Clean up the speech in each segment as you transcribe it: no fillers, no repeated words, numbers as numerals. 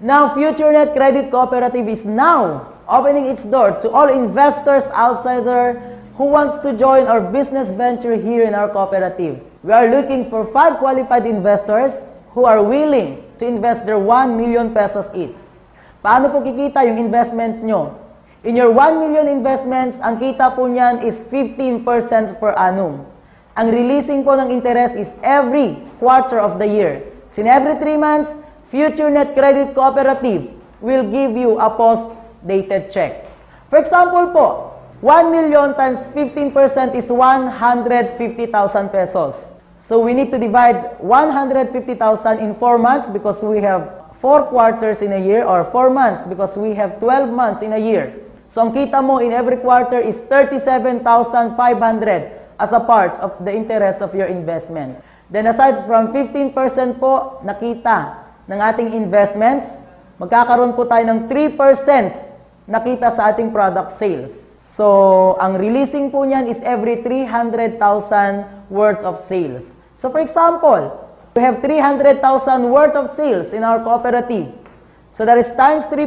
Now, FutureNet Credit Cooperative is now opening its door to all investors outside there who wants to join our business venture here in our cooperative. We are looking for 5 qualified investors who are willing to invest their 1 million pesos each. Paano po kikita yung investments nyo? In your 1 million investments, ang kita po niyan is 15% per annum. Ang releasing po ng interest is every quarter of the year. So in every 3 months, FutureNet Credit Cooperative will give you a post-dated check. For example po, 1 million times 15% is 150,000 pesos. So we need to divide 150,000 in 4 months because we have 4 quarters in a year, or 4 months because we have 12 months in a year. So ang kita mo in every quarter is 37,500 as a part of the interest of your investment. Then aside from 15% po nakita ng ating investments, magkakaroon po tayo ng 3% nakita sa ating product sales. So ang releasing po niyan is every 300,000 worth of sales. So for example, we have 300,000 worth of sales in our cooperative. So that is times 3%,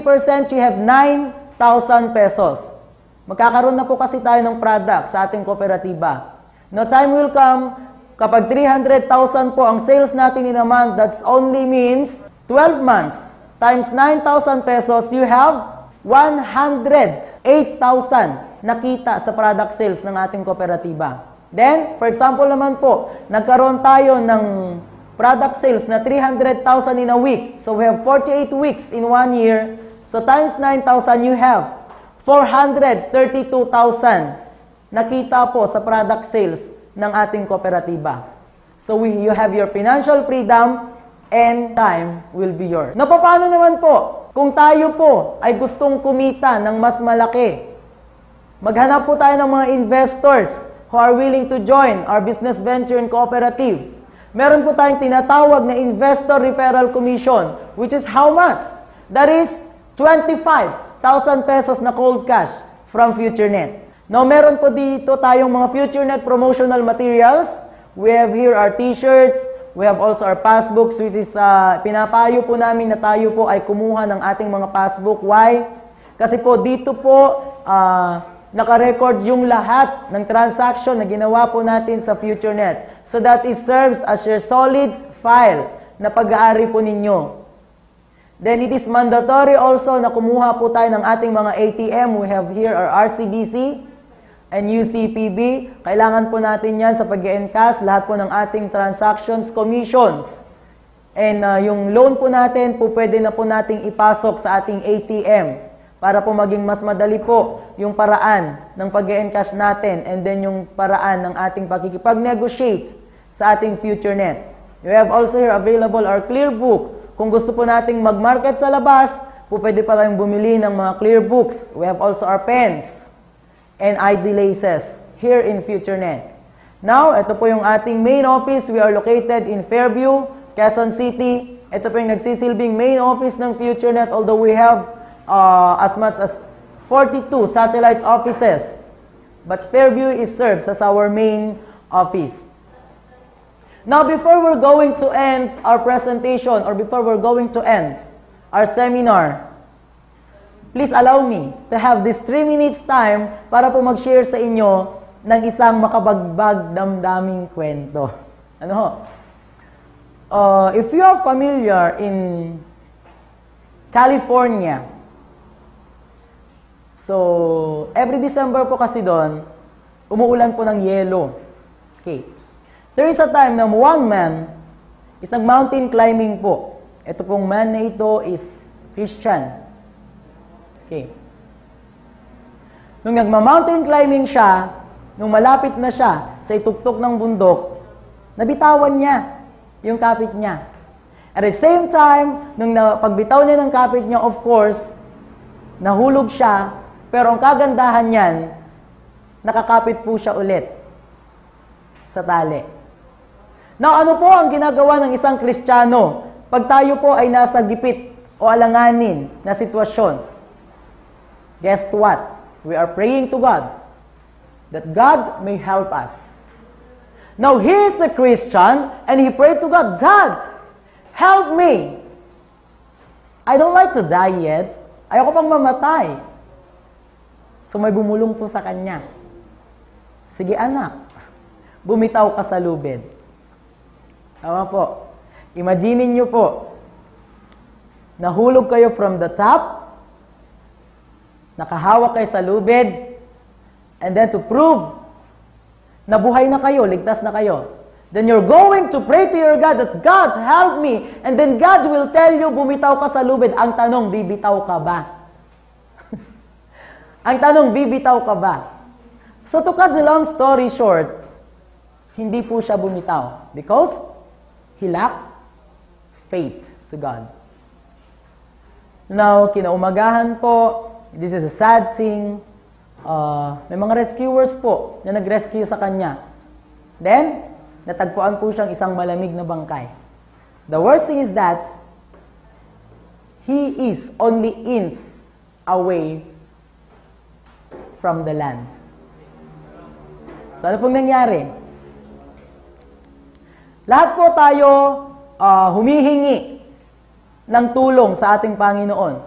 you have 9,000 pesos. Magkakaroon na po kasi tayo ng product sa ating kooperatiba. No time will come, kapag 300,000 po ang sales natin in a month, that only means 12 months times 9,000 pesos, you have 108,000 nakita sa product sales ng ating kooperatiba. Then, for example naman po, nagkaroon tayo ng product sales na 300,000 in a week. So we have 48 weeks in 1 year. So times 9,000, you have 432,000 nakita po sa product sales ng ating kooperatiba. So you have your financial freedom and time will be yours. Na paano naman po kung tayo po ay gustong kumita ng mas malaki? Maghanap po tayo ng mga investors who are willing to join our business venture and cooperative. Meron po tayong tinatawag na Investor Referral Commission, which is how much? That is 25,000 pesos na cold cash from FutureNet. Now, meron po dito tayong mga FutureNet promotional materials. We have here our t-shirts. We have also our passbooks, which is pinapayo po namin na tayo po ay kumuha ng ating mga passbook. Why? Kasi po dito po naka-record yung lahat ng transaction na ginawa po natin sa FutureNet. So that it serves as your solid file na pag-aari po ninyo. Then it is mandatory also na kumuha po tayo ng ating mga ATM. We have here our RCBC and UCPB. Kailangan po natin yan sa pag-encash lahat po ng ating transactions, commissions. And yung loan po natin po pwede na po nating ipasok sa ating ATM para po maging mas madali po yung paraan ng pag-encash natin and then yung paraan ng ating pakikipag-negotiate sa ating FutureNet. You have also here available our clear book. Kung gusto po nating mag-market sa labas, po pwede pa tayong bumili ng mga clear books. We have also our pens and ID laces here in FutureNet. Now, ito po yung ating main office. We are located in Fairview, Quezon City. Ito po yung nagsisilbing main office ng FutureNet, although we have as much as 42 satellite offices. But Fairview serves as our main office. Now, before we're going to end our presentation or before we're going to end our seminar, please allow me to have this 3 minutes time para po mag-share sa inyo ng isang makabagbag damdaming kwento. Ano ho? If you are familiar in California, so every December po kasi doon, umuulan po ng yelo. Okay. There is a time na one man, isang mountain climbing po. Ito pong man na ito is Christian. Okay. Nung nagma-mountain climbing siya, nung malapit na siya sa itugtog ng bundok, nabitawan niya yung kapit niya. At the same time, nung pagbitaw niya ng kapit niya, of course, nahulog siya, pero ang kagandahan niyan, nakakapit po siya ulit sa tali. Now, ano po ang ginagawa ng isang Kristiyano pag tayo po ay nasa gipit o alanganin na sitwasyon? Guess what? We are praying to God that God may help us. Now, he is a Christian and he prayed to God, God, help me. I don't like to die yet. Ayoko pang mamatay. So may bumulong po sa kanya. Sige anak, bumitaw ka sa lubid. Tama po. Imaginin nyo po, nahulog kayo from the top, nakahawak kayo sa lubid, and then to prove na buhay na kayo, ligtas na kayo, then you're going to pray to your God that, God, help me. And then God will tell you, bumitaw ka sa lubid. Ang tanong, bibitaw ka ba? Ang tanong, bibitaw ka ba? So to cut the long story short, hindi po siya bumitaw because he lacked faith to God. Now, kinaumagahan po, this is a sad thing, may mga rescuers po na nag-rescue sa kanya. Then, natagpuan po siyang isang malamig na bangkay. The worst thing is that he is only inches away from the land. So, ano pong nangyari? Lahat po tayo humihingi ng tulong sa ating Panginoon.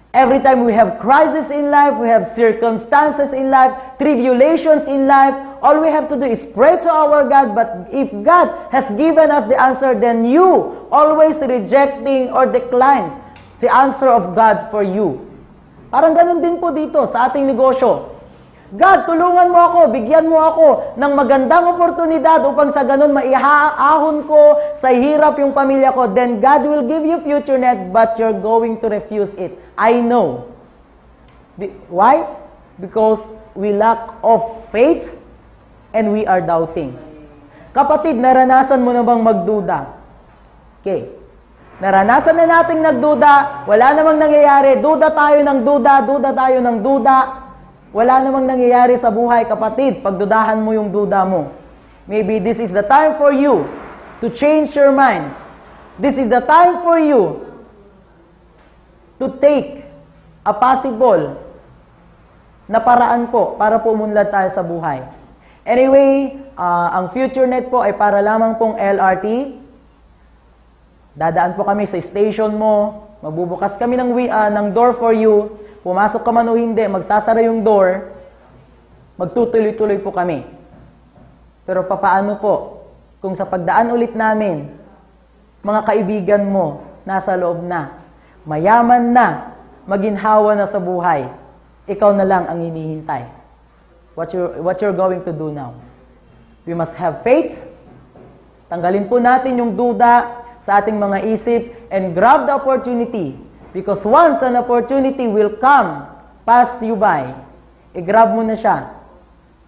Every time we have crisis in life, we have circumstances in life, tribulations in life, all we have to do is pray to our God. But if God has given us the answer, then you always rejecting or decline the answer of God for you. Parang ganun din po dito sa ating negosyo. God, tulungan mo ako, bigyan mo ako ng magandang oportunidad upang sa ganun maihaahon ko sa hirap yung pamilya ko. Then God will give you future net, but you're going to refuse it. I know. Why? Because we lack of faith and we are doubting. Kapatid, naranasan mo na bang magduda? Okay. Naranasan na nating nagduda, wala namang nangyayari, duda tayo ng duda, duda tayo ng duda. Wala namang nangyayari sa buhay, kapatid, pagdudahan mo yung duda mo. Maybe this is the time for you to change your mind. This is the time for you to take a possible na paraan po para pumunlad tayo sa buhay. Anyway, ang FutureNet po ay para lamang pong LRT. Dadaan po kami sa station mo, magbubukas kami ng door for you. Pumasok ka man o hindi, magsasara yung door, magtutuloy-tuloy po kami. Pero papaano po kung sa pagdaan ulit namin, mga kaibigan mo nasa loob na, mayaman na, maginhawa na sa buhay, ikaw na lang ang hinihintay. What you're going to do now? We must have faith. Tanggalin po natin yung duda sa ating mga isip and grab the opportunity. Because once an opportunity will come, pass you by, i-grab mo na siya.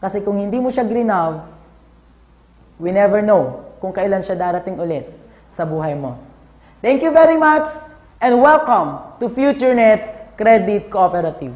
Kasi kung hindi mo siya grinaw, we never know kung kailan siya darating ulit sa buhay mo. Thank you very much and welcome to FutureNet Credit Cooperative.